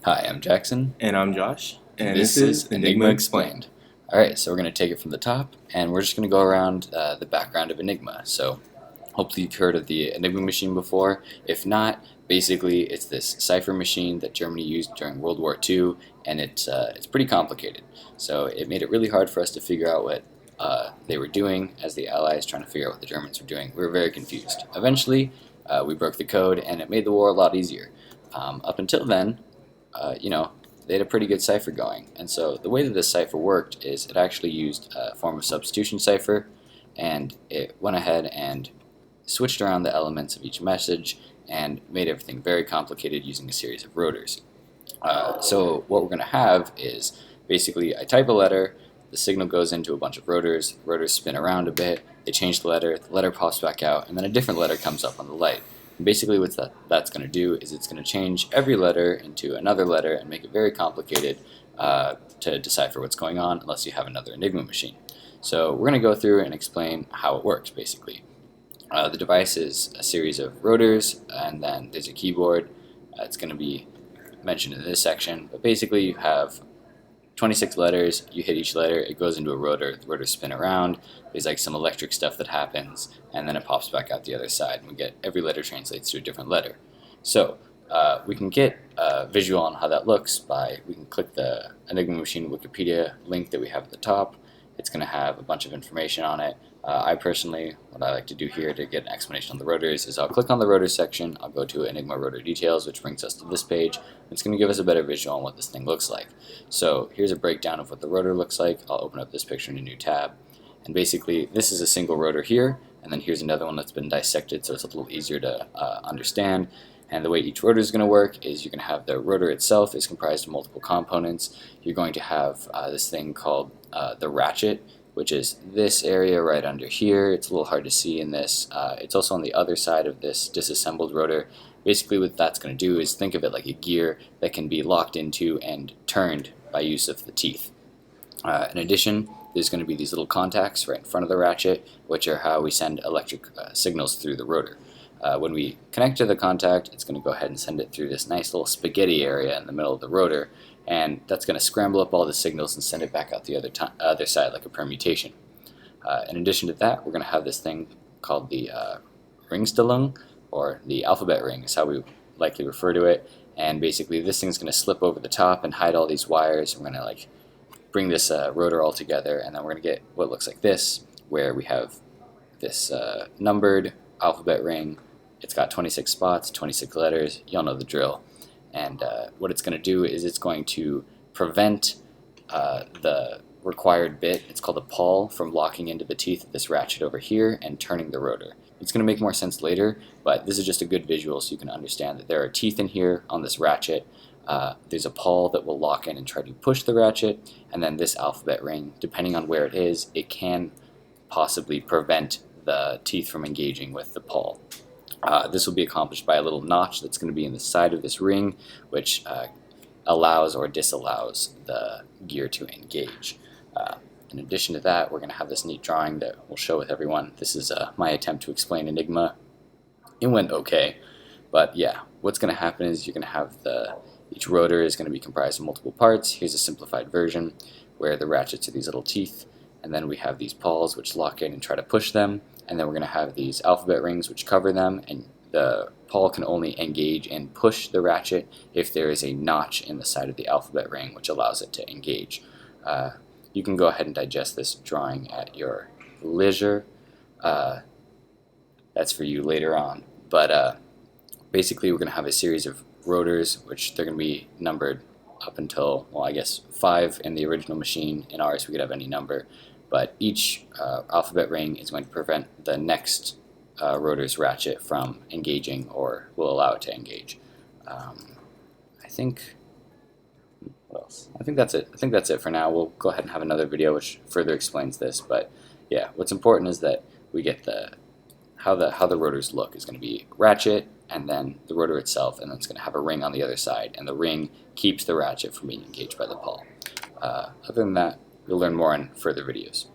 Hi, I'm Jackson. And I'm Josh. And This is Enigma Explained. Alright, so we're going to take it from the top, and we're just going to go around the background of Enigma. So, hopefully you've heard of the Enigma machine before. If not, basically it's this cipher machine that Germany used during World War II, and it's pretty complicated. So it made it really hard for us to figure out what they were doing as the Allies trying to figure out what the Germans were doing. We were very confused. Eventually, we broke the code, and it made the war a lot easier. Up until then, they had a pretty good cipher going. And so the way that this cipher worked is it actually used a form of substitution cipher, and it went ahead and switched around the elements of each message and made everything very complicated using a series of rotors. So what we're going to have is basically I type a letter, the signal goes into a bunch of rotors spin around a bit, they change the letter pops back out, and then a different letter comes up on the light. And basically what that's going to do is it's going to change every letter into another letter and make it very complicated to decipher what's going on unless you have another Enigma machine. So we're going to go through and explain how it works basically. The device is a series of rotors, and then there's a keyboard. It's going to be mentioned in this section, but basically you have 26 letters, you hit each letter, it goes into a rotor, the rotors spin around, there's like some electric stuff that happens, and then it pops back out the other side, and we get every letter translates to a different letter. So we can get a visual on how that looks by, we can click the Enigma Machine Wikipedia link that we have at the top. It's going to have a bunch of information on it. I personally, what I like to do here to get an explanation on the rotors is I'll click on the rotor section, I'll go to Enigma Rotor Details, which brings us to this page. It's going to give us a better visual on what this thing looks like. So here's a breakdown of what the rotor looks like. I'll open up this picture in a new tab. And basically, this is a single rotor here, and then here's another one that's been dissected, so it's a little easier to understand. And the way each rotor is going to work is you're going to have the rotor itself is comprised of multiple components. You're going to have this thing called the ratchet, which is this area right under here. It's a little hard to see in this. It's also on the other side of this disassembled rotor. Basically what that's going to do is think of it like a gear that can be locked into and turned by use of the teeth. In addition, there's going to be these little contacts right in front of the ratchet, which are how we send electric signals through the rotor. When we connect to the contact, it's going to go ahead and send it through this nice little spaghetti area in the middle of the rotor, and that's going to scramble up all the signals and send it back out the other side like a permutation. In addition to that, we're going to have this thing called the Ringstellung, or the alphabet ring is how we likely refer to it, and basically this thing's going to slip over the top and hide all these wires. We're going to bring this rotor all together, and then we're going to get what looks like this, where we have this numbered alphabet ring. It's got 26 spots, 26 letters, you all know the drill. And what it's going to do is it's going to prevent the required bit, it's called a pawl, from locking into the teeth of this ratchet over here and turning the rotor. It's going to make more sense later, but this is just a good visual so you can understand that there are teeth in here on this ratchet. There's a pawl that will lock in and try to push the ratchet, and then this alphabet ring, depending on where it is, it can possibly prevent the teeth from engaging with the pawl. This will be accomplished by a little notch that's going to be in the side of this ring, which allows or disallows the gear to engage. In addition to that, we're going to have this neat drawing that we'll show with everyone. This is my attempt to explain Enigma. It went okay, but yeah, what's going to happen is you're going to have each rotor is going to be comprised of multiple parts. Here's a simplified version where the ratchets are these little teeth, and then we have these pawls which lock in and try to push them, and then we're going to have these alphabet rings which cover them, and the pawl can only engage and push the ratchet if there is a notch in the side of the alphabet ring which allows it to engage. You can go ahead and digest this drawing at your leisure. That's for you later on. But basically we're going to have a series of rotors, which they're going to be numbered up until, well, I guess 5 in the original machine. In ours we could have any number, but each alphabet ring is going to prevent the next rotor's ratchet from engaging, or will allow it to engage. I think, what else? I think that's it. I think that's it for now. We'll go ahead and have another video which further explains this, but yeah, what's important is that we get how the rotors look is going to be ratchet, and then the rotor itself, and then it's going to have a ring on the other side, and the ring keeps the ratchet from being engaged by the pawl. Other than that, you'll learn more in further videos.